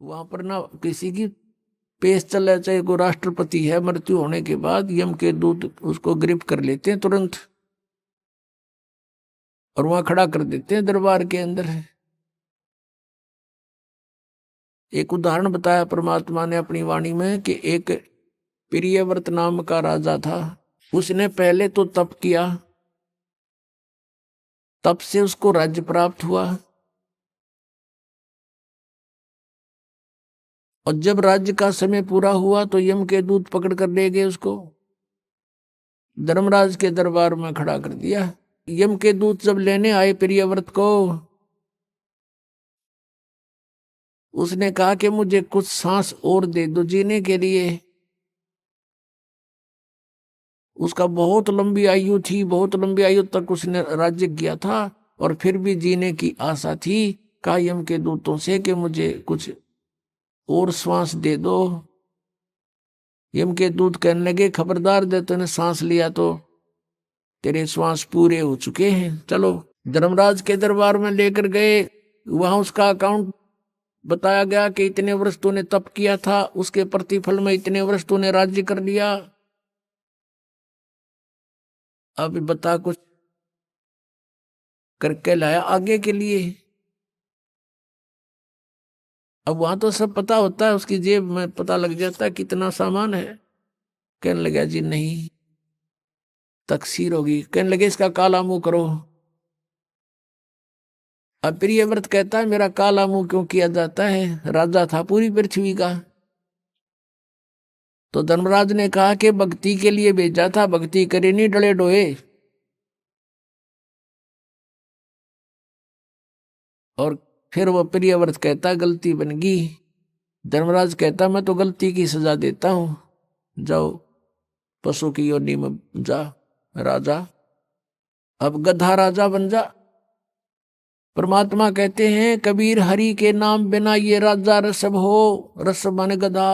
वहां पर ना किसी की पेश चल रहा, चाहे कोई राष्ट्रपति है, मृत्यु होने के बाद यम के दूत उसको गिरफ्त कर लेते हैं तुरंत और वहां खड़ा कर देते हैं दरबार के अंदर। एक उदाहरण बताया परमात्मा ने अपनी वाणी में कि एक प्रियव्रत नाम का राजा था। उसने पहले तो तप किया, तप से उसको राज्य प्राप्त हुआ, और जब राज्य का समय पूरा हुआ तो यम के दूत पकड़ कर ले गए उसको, धर्मराज के दरबार में खड़ा कर दिया। यम के दूत जब लेने आए प्रियव्रत को, उसने कहा कि मुझे कुछ सांस और दे दो जीने के लिए। उसका बहुत लंबी आयु थी, बहुत लंबी आयु तक उसने राज्य किया था और फिर भी जीने की आशा थी। कहा यम के दूतों से कि मुझे कुछ और श्वास दे दो। यम के दूत कहने लगे खबरदार, दे तूने सांस लिया तो तेरे श्वास पूरे हो चुके हैं, चलो। धर्मराज के दरबार में लेकर गए, वहां उसका अकाउंट बताया गया कि इतने वर्ष तूने तप किया था, उसके प्रतिफल में इतने वर्ष तूने राज्य कर लिया। अब बता कुछ करके लाया आगे के लिए। अब वहां तो सब पता होता है, उसकी जेब में पता लग जाता है कितना सामान है। कहने लगा जी नहीं, तकसीर होगी। कहने लगे इसका काला मुंह करो। अब प्रियव्रत कहता है मेरा काला मुंह क्यों किया जाता है, राजा था पूरी पृथ्वी का। तो धर्मराज ने कहा कि भक्ति के लिए भेजा था, भक्ति करे नहीं डले डोए। और फिर वो प्रियव्रत कहता गलती बन गई। धर्मराज कहता मैं तो गलती की सजा देता हूं, जाओ पशु की योनि में जा राजा, अब गधा राजा बन जा। परमात्मा कहते हैं कबीर हरि के नाम बिना ये राजा रसब हो, रसब माने गधा।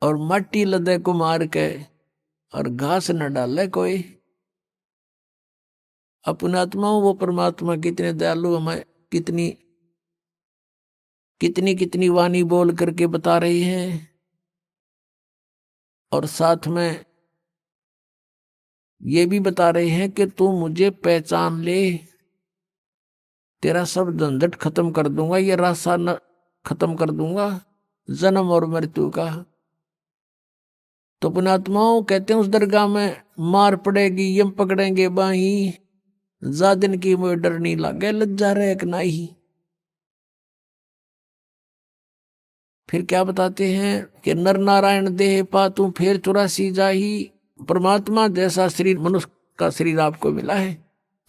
और मट्टी लदे को मार के और घास न डाले कोई। अपने आत्माओं वो परमात्मा कितने दयालु, हमें कितनी कितनी कितनी वाणी बोल करके बता रही हैं। और साथ में ये भी बता रहे हैं कि तू मुझे पहचान ले, तेरा सब झंझट खत्म कर दूंगा, ये रास्ता न खत्म कर दूंगा जन्म और मृत्यु का। तो पुणात्माओं कहते हैं उस दरगाह में मार पड़ेगी, यम पकड़ेंगे बाही, जा दिन की मुझे डर नहीं लागे, लज्जा रहे कि नहीं। फिर क्या बताते हैं कि नर नारायण देह पातू फिर 84 जाही। परमात्मा जैसा शरीर मनुष्य का शरीर आपको मिला है,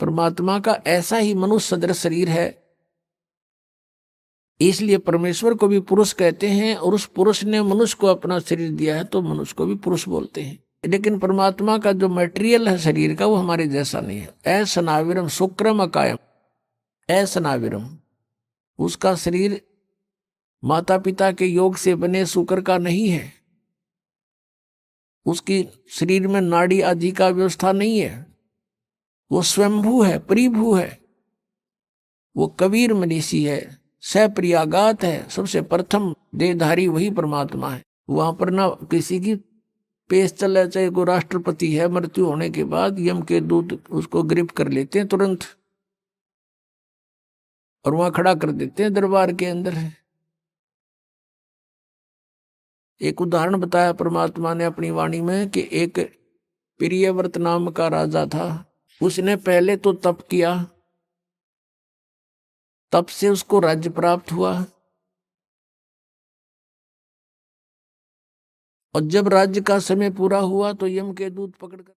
परमात्मा का ऐसा ही मनुष्य सदृश शरीर है। इसलिए परमेश्वर को भी पुरुष कहते हैं, और उस पुरुष ने मनुष्य को अपना शरीर दिया है तो मनुष्य को भी पुरुष बोलते हैं। लेकिन परमात्मा का जो मटेरियल है शरीर का, वो हमारे जैसा नहीं है। असनाविरम शुक्रम अकायम, असनाविरम, उसका शरीर माता पिता के योग से बने शुक्र का नहीं है। उसकी शरीर में नाड़ी आदि का व्यवस्था नहीं है, वो स्वयंभू है, परिभू है। वो कबीर मनीषी है, सप्रियागात है, सबसे प्रथम देहधारी वही परमात्मा है। वहां पर ना किसी की पेश चल रहा, चाहे कोई राष्ट्रपति है, मृत्यु होने के बाद यम के दूत उसको गिरफ्त कर लेते हैं तुरंत और वहां खड़ा कर देते हैं दरबार के अंदर। एक उदाहरण बताया परमात्मा ने अपनी वाणी में कि एक प्रियव्रत नाम का राजा था। उसने पहले तो तप किया, तप से उसको राज्य प्राप्त हुआ, और जब राज्य का समय पूरा हुआ तो यम के दूत पकड़कर